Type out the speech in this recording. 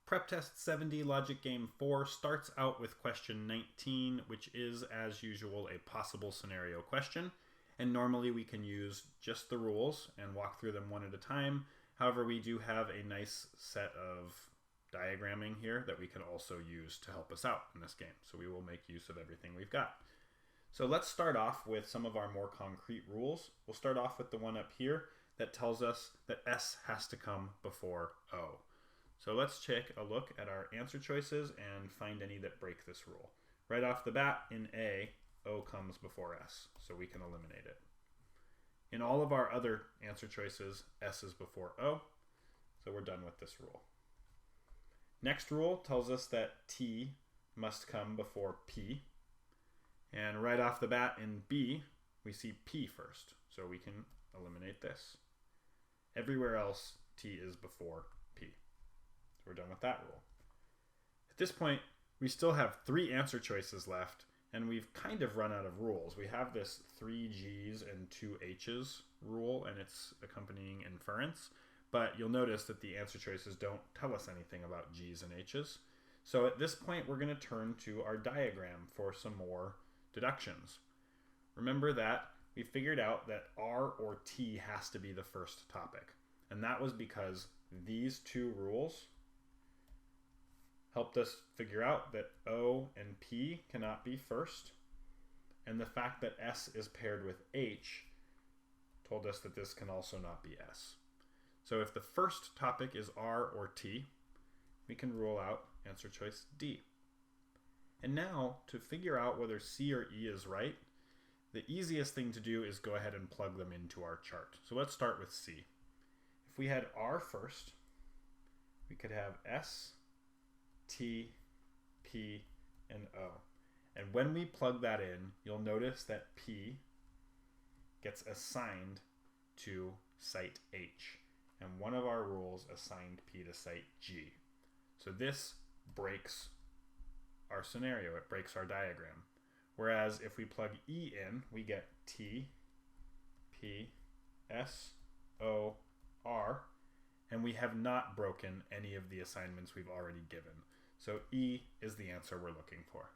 Prep Test 70 Logic Game 4 starts out with question 19, which is, as usual, a possible scenario question. And normally we can use just the rules and walk through them one at a time. However, we do have a nice set of diagramming here that we can also use to help us out in this game. So we will make use of everything we've got. So let's start off with some of our more concrete rules. We'll start off with the one up here that tells us that S has to come before O. So let's take a look at our answer choices and find any that break this rule. Right off the bat, in A, O comes before S, so we can eliminate it. In all of our other answer choices, S is before O, so we're done with this rule. Next rule tells us that T must come before P. And right off the bat in B, we see P first, so we can eliminate this. Everywhere else, T is before P. So we're done with that rule. At this point, we still have 3 answer choices left, and we've kind of run out of rules. We have this 3 G's and 2 H's rule and its accompanying inference, but you'll notice that the answer choices don't tell us anything about G's and H's. So at this point, we're going to turn to our diagram for some more deductions. Remember that we figured out that R or T has to be the first topic, and that was because these 2 rules helped us figure out that O and P cannot be first, and the fact that S is paired with H told us that this can also not be S. So if the first topic is R or T, we can rule out answer choice D. And now, to figure out whether C or E is right, the easiest thing to do is go ahead and plug them into our chart. So let's start with C. If we had R first, we could have S, T, P, and O. And when we plug that in, you'll notice that P gets assigned to site H. And one of our rules assigned P to site G. So this breaks our scenario. It breaks our diagram. Whereas if we plug E in, we get T, P, S, O, R, and we have not broken any of the assignments we've already given. So E is the answer we're looking for.